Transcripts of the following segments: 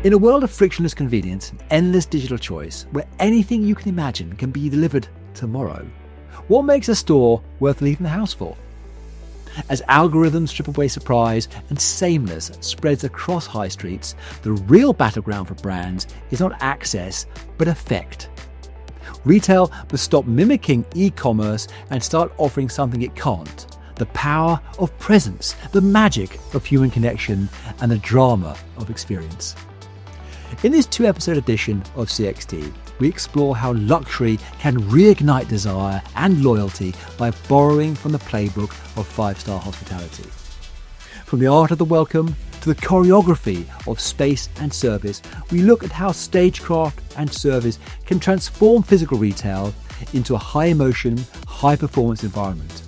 In a world of frictionless convenience and endless digital choice, where anything you can imagine can be delivered tomorrow, what makes a store worth leaving the house for? As algorithms strip away surprise and sameness spreads across high streets, the real battleground for brands is not access, but effect. Retail must stop mimicking e-commerce and start offering something it can't: the power of presence, the magic of human connection, and the drama of experience. In this 2-episode edition of CXT, we explore how luxury can reignite desire and loyalty by borrowing from the playbook of 5-star hospitality. From the art of the welcome to the choreography of space and service, we look at how stagecraft and service can transform physical retail into a high-emotion, high-performance environment.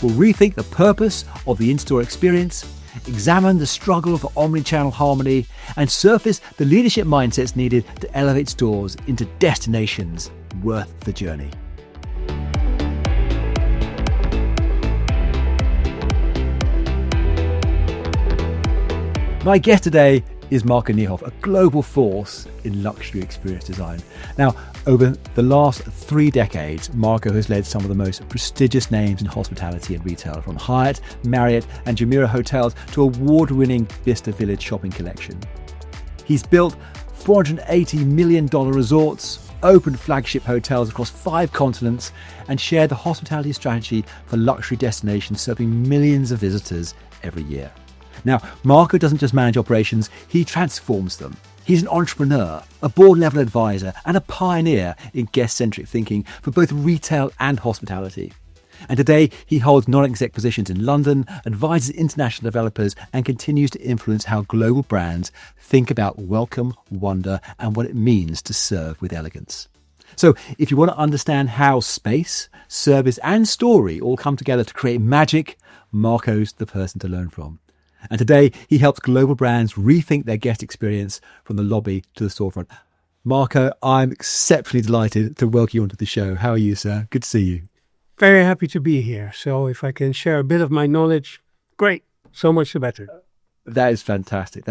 We'll rethink the purpose of the in-store experience, examine the struggle for omnichannel harmony, and surface the leadership mindsets needed to elevate stores into destinations worth the journey. My guest today is Nijhof, a global force in luxury experience design. Now, over the last 3 decades, Marco has led some of the most prestigious names in hospitality and retail, from Hyatt, Marriott and Jumeirah hotels to award-winning Vista Village shopping collection. He's built $480 million resorts, opened flagship hotels across 5 continents, and shared the hospitality strategy for luxury destinations serving millions of visitors every year. Now, Marco doesn't just manage operations, he transforms them. He's an entrepreneur, a board-level advisor, and a pioneer in guest-centric thinking for both retail and hospitality. And today, he holds non-exec positions in London, advises international developers, and continues to influence how global brands think about welcome, wonder, and what it means to serve with elegance. So, if you want to understand how space, service, and story all come together to create magic, Marco's the person to learn from. And today, he helps global brands rethink their guest experience from the lobby to the storefront. Marco, I'm exceptionally delighted to welcome you onto the show. How are you, sir? Good to see you. Very happy to be here. So if I can share a bit of my knowledge, great. So much the better. That is fantastic.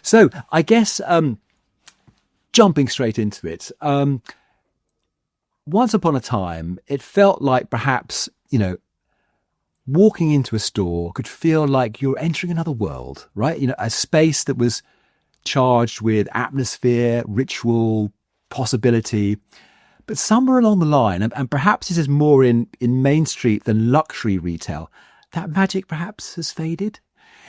So I guess jumping straight into it, once upon a time, it felt like perhaps, walking into a store could feel like you're entering another world, right? A space that was charged with atmosphere, ritual, possibility. But somewhere along the line, and perhaps this is more in Main Street than luxury retail, that magic perhaps has faded.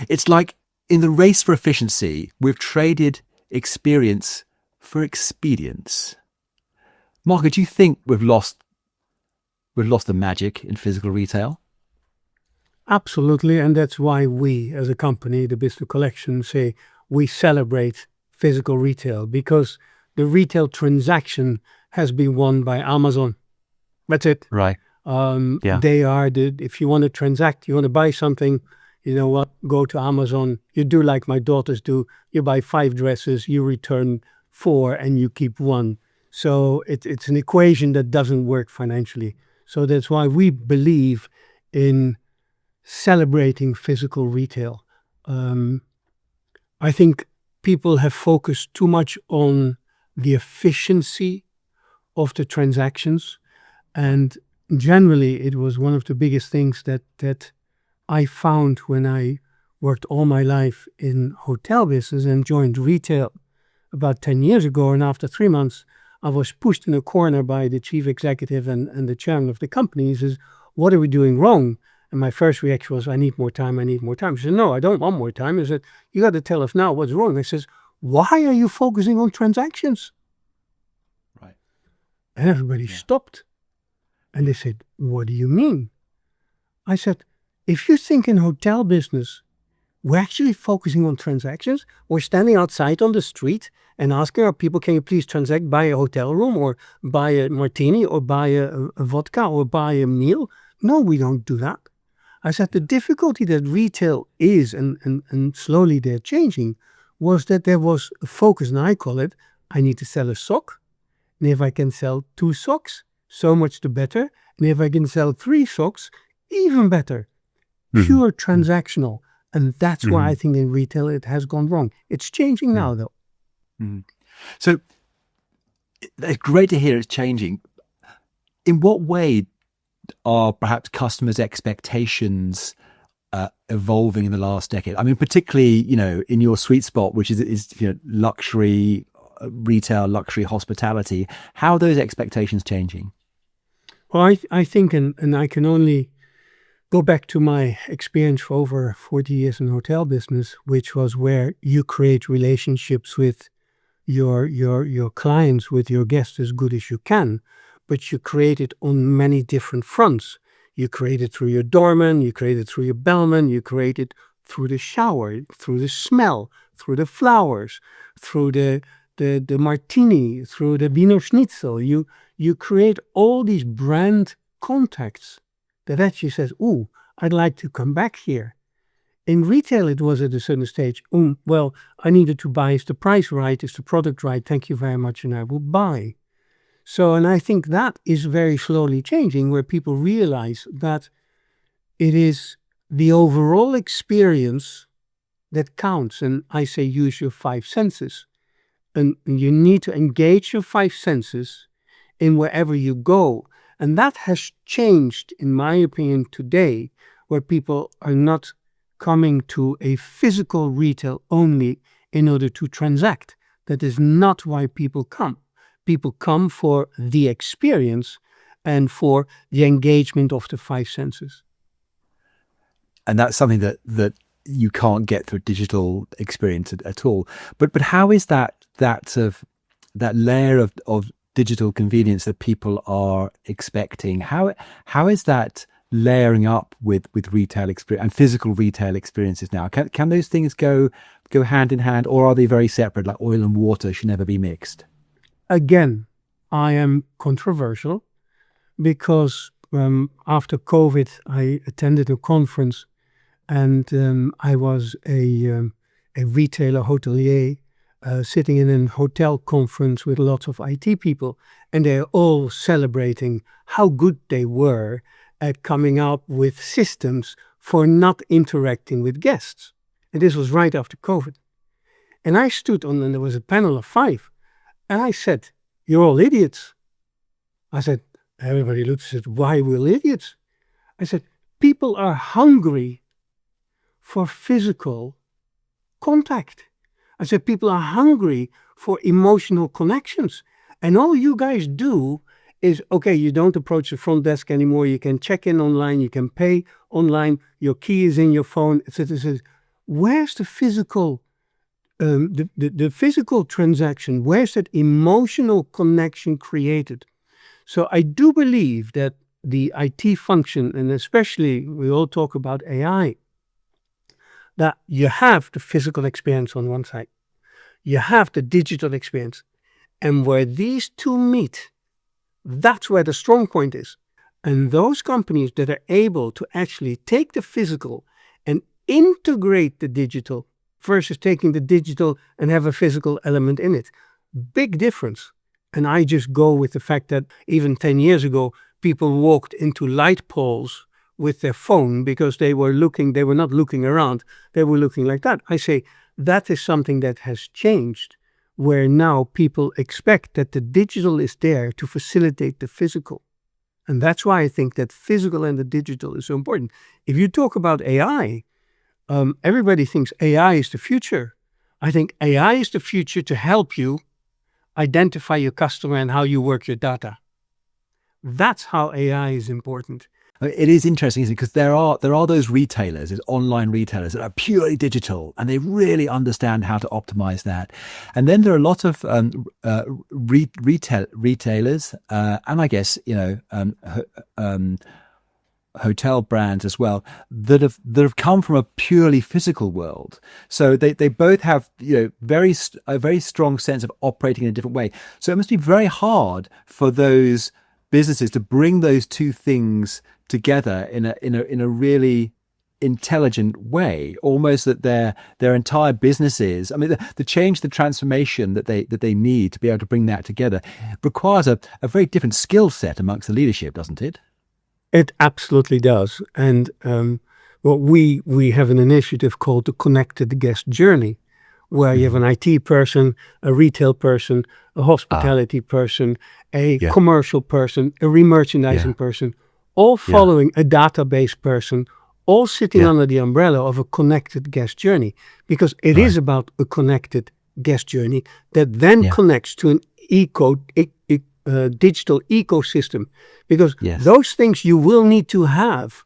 It's like in the race for efficiency, we've traded experience for expedience. Marco, do you think we've lost the magic in physical retail? Absolutely. And that's why we, as a company, the Business Collection, say we celebrate physical retail, because the retail transaction has been won by Amazon. That's it. Right. They are if you want to transact, you want to buy something, you know what, go to Amazon. You do like my daughters do. You buy 5 dresses, you return 4 and you keep 1. So it's an equation that doesn't work financially. So that's why we believe in celebrating physical retail. I think people have focused too much on the efficiency of the transactions, and generally it was one of the biggest things that I found when I worked all my life in hotel business and joined retail about 10 years ago. And after 3 months, I was pushed in a corner by the chief executive and the chairman of the company. He says, "What are we doing wrong?" And my first reaction was, I need more time. He said, "No, I don't want more time." He said, "You got to tell us now what's wrong." I says, "Why are you focusing on transactions?" Right. And everybody stopped. And they said, "What do you mean?" I said, "If you think in hotel business, we're actually focusing on transactions. We're standing outside on the street and asking our people, can you please transact, buy a hotel room or buy a martini or buy a vodka or buy a meal? No, we don't do that." I said, the difficulty that retail is, and slowly they're changing, was that there was a focus, and I call it, I need to sell a sock. And if I can sell 2 socks, so much the better. And if I can sell 3 socks, even better. Pure transactional. And that's why I think in retail it has gone wrong. It's changing now though. Mm. So it's great to hear it's changing. In what way are perhaps customers' expectations evolving in the last decade? I mean, particularly, in your sweet spot, which is luxury retail, luxury hospitality. How are those expectations changing? Well, I think, and I can only go back to my experience for over 40 years in hotel business, which was where you create relationships with your clients, with your guests as good as you can, but you create it on many different fronts. You create it through your doorman, you create it through your bellman, you create it through the shower, through the smell, through the flowers, through the martini, through the Wiener Schnitzel. You create all these brand contacts that actually says, "Ooh, I'd like to come back here." In retail, it was at a certain stage, well, I needed to buy. Is the price right? Is the product right? Thank you very much, and I will buy. So, and I think that is very slowly changing, where people realize that it is the overall experience that counts. And I say use your five senses. And you need to engage your five senses in wherever you go. And that has changed, in my opinion, today, where people are not coming to a physical retail only in order to transact. That is not why people come. People come for the experience and for the engagement of the five senses. And that's something that you can't get through a digital experience at all. But how is that layer of digital convenience that people are expecting? How is that layering up with retail experience and physical retail experiences now? Can those things go hand in hand, or are they very separate, like oil and water should never be mixed? Again, I am controversial because after COVID, I attended a conference, and I was a retailer, hotelier, sitting in a hotel conference with lots of IT people, and they're all celebrating how good they were at coming up with systems for not interacting with guests. And this was right after COVID. And I stood on, and there was a panel of 5, and I said, "You're all idiots." I said, everybody looked and said, "Why we're idiots?" I said, "People are hungry for physical contact." I said, "People are hungry for emotional connections. And all you guys do is, okay, you don't approach the front desk anymore. You can check in online. You can pay online. Your key is in your phone, etc. Where's the physical, the physical transaction? Where's that emotional connection created?" So I do believe that the IT function, and especially we all talk about AI, that you have the physical experience on one side, you have the digital experience, and where these two meet, that's where the strong point is. And those companies that are able to actually take the physical and integrate the digital versus taking the digital and have a physical element in it, big difference. And I just go with the fact that even 10 years ago, people walked into light poles with their phone because they were not looking around, they were looking like that. I say that is something that has changed, where now people expect that the digital is there to facilitate the physical. And that's why I think that physical and the digital is so important. If you talk about AI, everybody thinks AI is the future. I think AI is the future to help you identify your customer and how you work your data. That's how AI is important. It is interesting, isn't it? Because there are those retailers, those online retailers that are purely digital, and they really understand how to optimize that. And then there are a lot of retailers, and I guess hotel brands as well, that have come from a purely physical world. So they both have a very strong sense of operating in a different way. So it must be very hard for those businesses to bring those two things together in a really intelligent way, almost that their entire businesses, I mean, the change, the transformation that they need to be able to bring that together requires a very different skill set amongst the leadership, doesn't it? It absolutely does. And we have an initiative called the Connected Guest Journey, where you have an IT person, a retail person, a hospitality person, a commercial person, a remerchandising person, all following a database person, all sitting under the umbrella of a connected guest journey, because it is about a connected guest journey that then connects to an digital ecosystem, because those things you will need to have.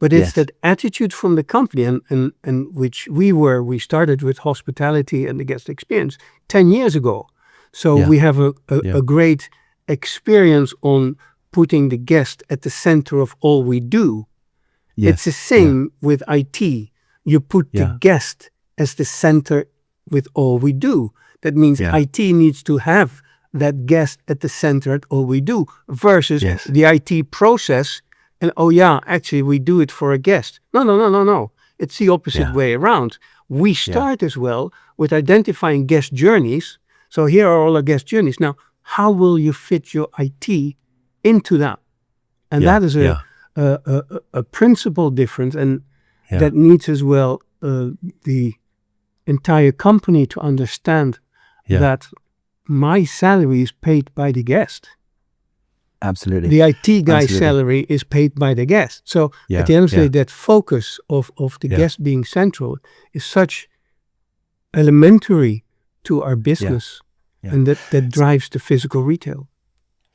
But it's that attitude from the company, and which we started with hospitality and the guest experience 10 years ago. So we have a great experience on putting the guest at the center of all we do. It's the same with IT. You put the guest as the center with all we do. That means IT needs to have that guest at the center at all we do, versus the IT process. And actually we do it for a guest. No. It's the opposite way around. We start as well with identifying guest journeys. So here are all our guest journeys. Now, how will you fit your IT into that? And that is a principle difference, and that needs as well the entire company to understand that my salary is paid by the guest. Absolutely. The IT guy's salary is paid by the guest. So at the end of the day, that focus of the guest being central is such elementary to our business, and that drives the physical retail.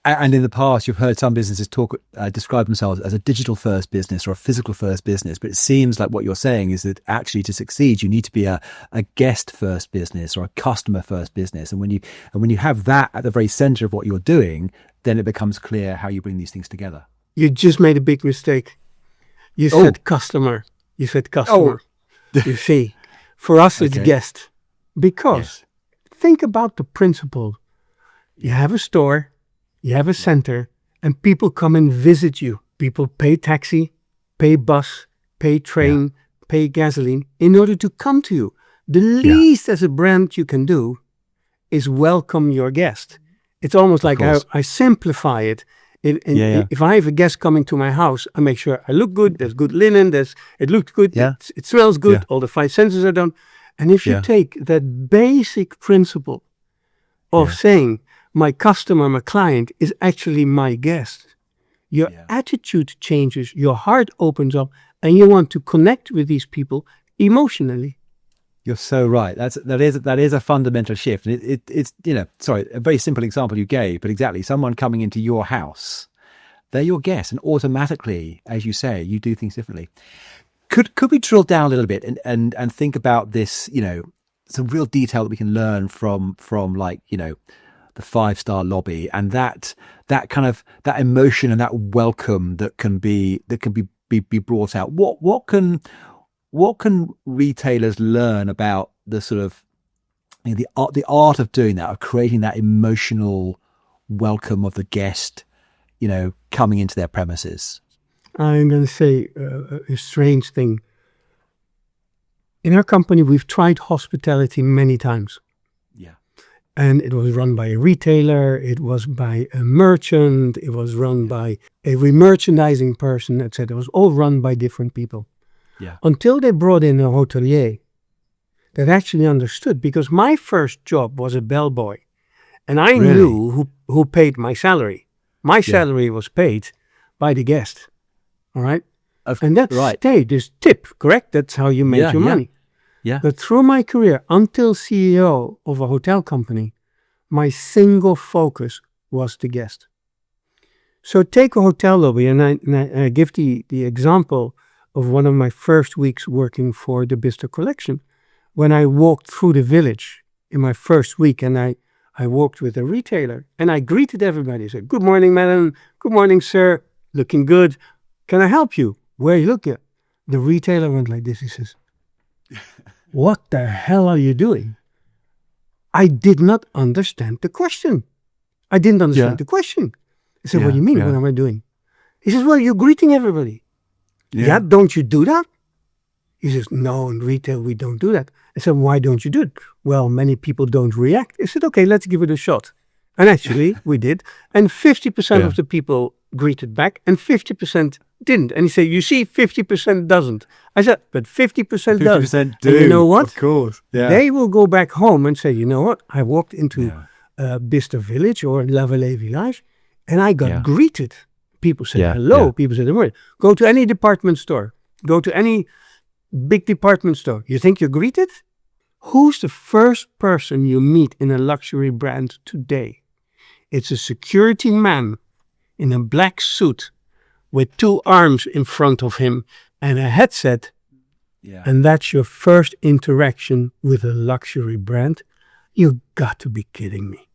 And in the past, you've heard some businesses describe themselves as a digital first business or a physical first business. But it seems like what you're saying is that actually to succeed, you need to be a guest first business or a customer first business. And when you have that at the very center of what you're doing, then it becomes clear how you bring these things together. You just made a big mistake. You said customer. You said customer. You see, for us, it's guest. Because think about the principle. You have a store. You have a center, and people come and visit you. People pay taxi, pay bus, pay train, pay gasoline in order to come to you. The least as a brand you can do is welcome your guest. It's almost like I simplify it. If I have a guest coming to my house, I make sure I look good, there's good linen, it looks good, it smells good, all the 5 senses are done. And if you take that basic principle of saying, my customer, my client is actually my guest, your attitude changes, your heart opens up, and you want to connect with these people emotionally. You're so right. That is a fundamental shift. And it's a very simple example you gave, but exactly, someone coming into your house, they're your guest, and automatically, as you say, you do things differently. Could we drill down a little bit and think about this, some real detail that we can learn from like, the 5-star lobby, and that kind of that emotion and that welcome that can be brought out. What can retailers learn about the sort of the art of doing that, of creating that emotional welcome of the guest, coming into their premises? I'm going to say a strange thing. In our company, we've tried hospitality many times. And it was run by a retailer, it was by a merchant, it was run by a remerchandising person, etc. It was all run by different people. Until they brought in a hotelier that actually understood, because my first job was a bellboy. And I knew who paid my salary. My salary was paid by the guest. All right? And that stayed, this tip, correct? That's how you make your money. But through my career, until CEO of a hotel company, my single focus was the guest. So take a hotel lobby, and I give the example of one of my first weeks working for the Bistro Collection. When I walked through the village in my first week, and I walked with a retailer, and I greeted everybody. I said, "Good morning, madam. Good morning, sir. Looking good. Can I help you? Where are you looking at?" The retailer went like this. He says, "What the hell are you doing?" I did not understand the question. I didn't understand the question. I said, "What do you mean? What am I doing?" He says, "Well, you're greeting everybody." Yeah, don't you do that? He says, "No, in retail, we don't do that." I said, "Why don't you do it?" "Well, many people don't react." I said, "Okay, let's give it a shot." And actually, we did. And 50% of the people greeted back, and 50% didn't. And he said, "You see, 50% doesn't." I said, but 50% does. 50% do. And you know what? Of course. Yeah. They will go back home and say, you know what? I walked into Bicester Village or La Vallée Village and I got greeted. People said hello. Yeah. People said the word. Go to any department store. Go to any big department store. You think you're greeted? Who's the first person you meet in a luxury brand today? It's a security man in a black suit with 2 arms in front of him and a headset. Yeah. And that's your first interaction with a luxury brand. You got to be kidding me.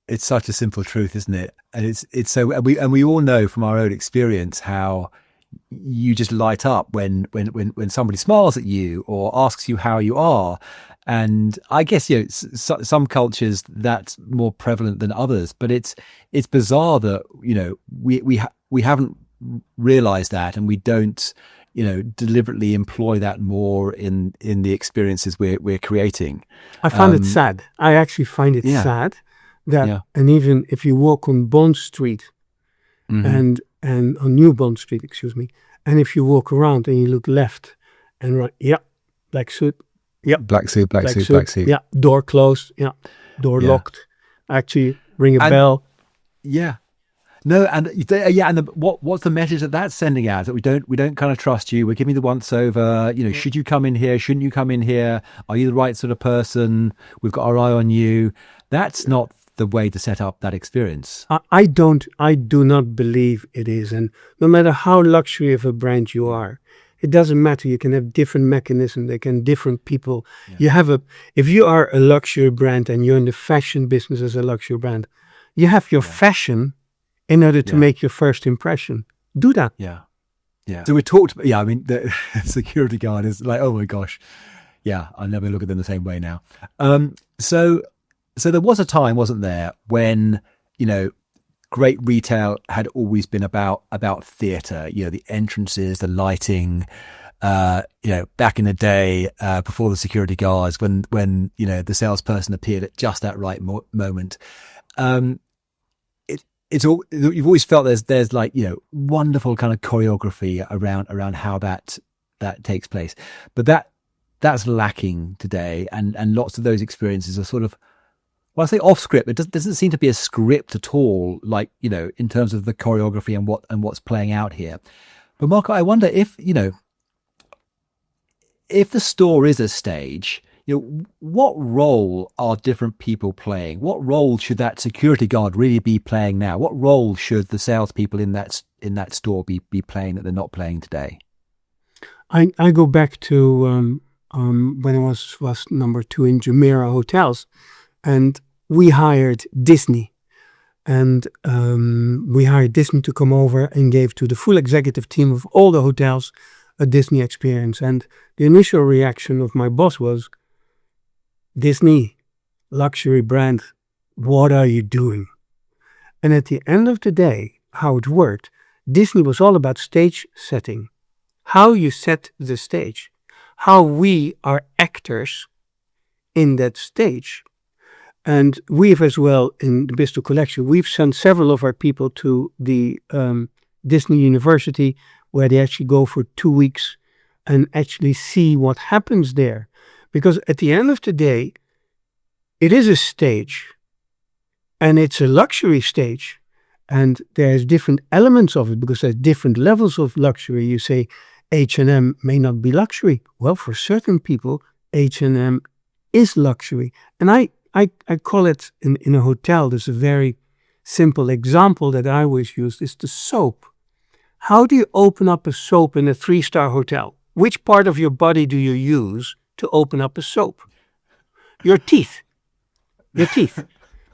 It's such a simple truth, isn't it? And it's so, and we all know from our own experience how you just light up when somebody smiles at you or asks you how you are. And I guess, you know, some cultures that's more prevalent than others, but it's bizarre that, you know, we haven't realized that, and we don't, you know, deliberately employ that more in the experiences we're creating. I find it sad. I actually find it sad that, and even if you walk on Bond Street and on New Bond Street, excuse me, and if you walk around and you look left and right, black suit, black suit, door closed, door locked, actually ring a bell. Yeah. No, and what's the message that's sending out? That we don't kind of trust you. We're giving the once over. You know, should you come in here? Shouldn't you come in here? Are you the right sort of person? We've got our eye on you. That's not the way to set up that experience. I do not believe it is. And no matter how luxury of a brand you are, it doesn't matter. You can have different mechanisms. They can different people. Yeah. If you are a luxury brand and you're in the fashion business as a luxury brand, you have your fashion in order to make your first impression. Do that. Yeah. So we talked, I mean, the security guard is like, oh my gosh. Yeah, I'll never look at them the same way now. So there was a time, wasn't there, when, you know, great retail had always been about theatre, you know, the entrances, the lighting, you know, back in the day, before the security guards, when, you know, the salesperson appeared at just that right moment. You've always felt there's like, you know, wonderful kind of choreography around how that takes place, but that's lacking today, and lots of those experiences are sort of, well, I say off script. It doesn't seem to be a script at all, like, you know, in terms of the choreography and what's playing out here. But Marco, I wonder if, you know, if the store is a stage, you know, what role are different people playing? What role should that security guard really be playing now? What role should the salespeople in that store be playing that they're not playing today? I go back to when I was number 2 in Jumeirah Hotels, and we hired Disney. And we hired Disney to come over and gave to the full executive team of all the hotels a Disney experience. And the initial reaction of my boss was, Disney, luxury brand, what are you doing? And at the end of the day, how it worked, Disney was all about stage setting. How you set the stage. How we are actors in that stage. And we've as well, in the Bicester collection, we've sent several of our people to the Disney University, where they actually go for 2 weeks and actually see what happens there. Because at the end of the day, it is a stage, and it's a luxury stage, and there's different elements of it, because there's different levels of luxury. You say H&M may not be luxury. Well, for certain people, H&M is luxury. And I call it, in a hotel, there's a very simple example that I always use, is the soap. How do you open up a soap in a 3-star hotel? Which part of your body do you use to open up a soap? Your teeth. Your teeth.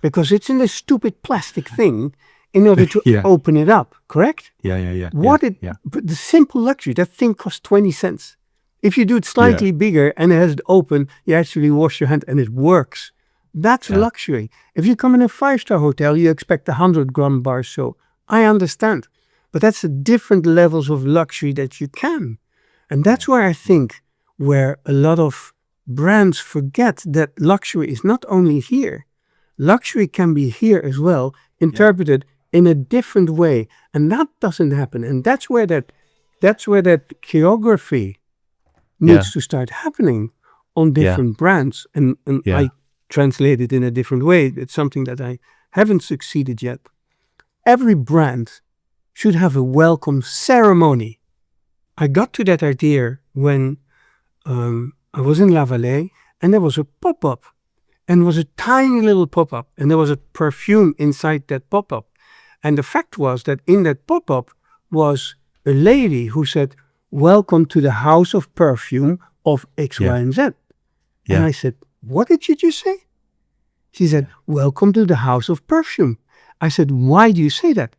Because it's in a stupid plastic thing in order to open it up, correct? Yeah. But the simple luxury, that thing costs 20 cents. If you do it slightly bigger and it has it open, you actually wash your hand and it works. That's luxury. If you come in a 5-star hotel, you expect 100-gram bar soap. I understand. But that's the different levels of luxury that you can. And that's where I think where a lot of brands forget that luxury is not only here. Luxury can be here as well, interpreted in a different way. And that doesn't happen. And that's where that That's where that geography needs to start happening on different brands. And I translate it in a different way. It's something that I haven't succeeded yet. Every brand should have a welcome ceremony. I got to that idea when I was in La Vallée, and there was a pop-up, and it was a tiny little pop-up, and there was a perfume inside that pop-up. And the fact was that in that pop-up was a lady who said, "Welcome to the house of perfume of X, Y, and Z." And I said, "What did you just say?" She said, "Welcome to the house of perfume." I said, "Why do you say that?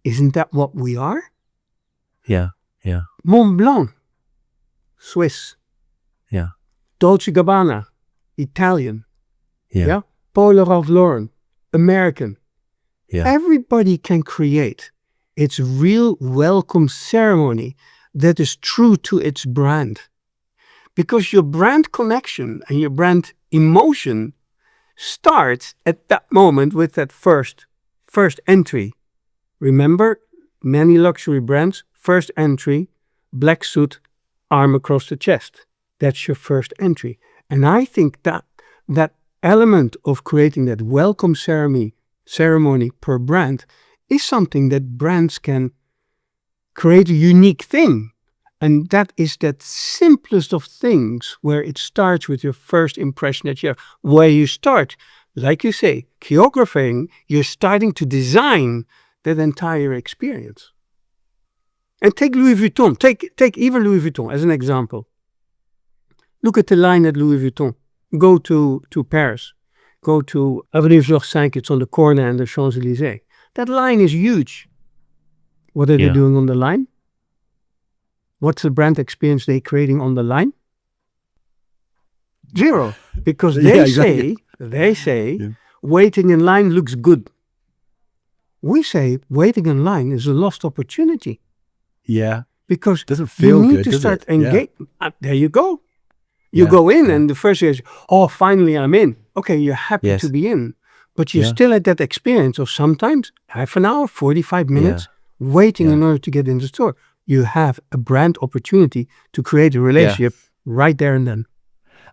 Isn't that what we are?" Yeah. Mont Blanc, Swiss. Yeah. Dolce Gabbana, Italian. Yeah. Paul Ralph Lauren, American. Yeah. Everybody can create its real welcome ceremony that is true to its brand. Because your brand connection and your brand emotion starts at that moment with that first entry. Remember, many luxury brands, first entry, black suit, arm across the chest. That's your first entry. And I think that element of creating that welcome ceremony per brand is something that brands can create a unique thing. And that is that simplest of things where it starts with your first impression that you have. Where you start, like you say, choreographing, you're starting to design that entire experience. And take Louis Vuitton, take even Louis Vuitton as an example. Look at the line at Louis Vuitton. Go to Paris. Go to Avenue Georges V, it's on the corner and the Champs-Élysées. That line is huge. What are they doing on the line? What's the brand experience they're creating on the line? Zero. Because they say, waiting in line looks good. We say waiting in line is a lost opportunity. Yeah. Because doesn't feel you need good, to does start it? engaging. There you go. You go in and the first is, "Oh, finally I'm in." Okay, you're happy to be in. But you're still at that experience of sometimes half an hour, 45 minutes waiting in order to get in the store. You have a brand opportunity to create a relationship right there and then.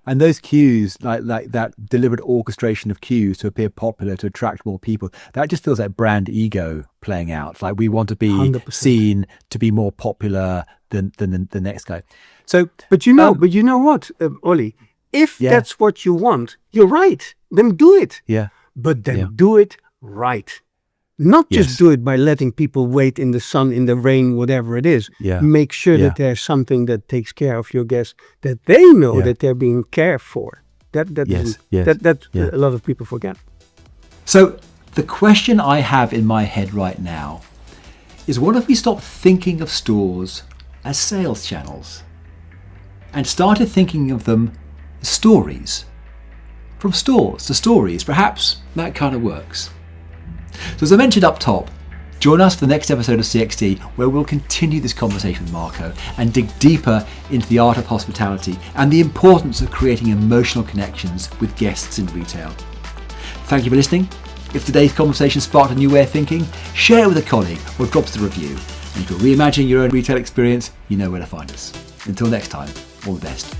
And those cues, like that deliberate orchestration of cues to appear popular, to attract more people, that just feels like brand ego playing out. Like we want to be 100%. seen to be more popular than the next guy. So, but you know what, Ollie? If that's what you want, you're right. Then do it. Yeah. But then do it right. Not just do it by letting people wait in the sun, in the rain, whatever it is. Yeah. Make sure that there's something that takes care of your guests, that they know that they're being cared for. That a lot of people forget. So the question I have in my head right now is, what if we stopped thinking of stores as sales channels and started thinking of them as stories? From stores to stories, perhaps that kind of works. So as I mentioned up top, join us for the next episode of CXT, where we'll continue this conversation with Marco and dig deeper into the art of hospitality and the importance of creating emotional connections with guests in retail. Thank you for listening. If today's conversation sparked a new way of thinking, share it with a colleague or drop us a review. And if you're reimagining your own retail experience, you know where to find us. Until next time, all the best.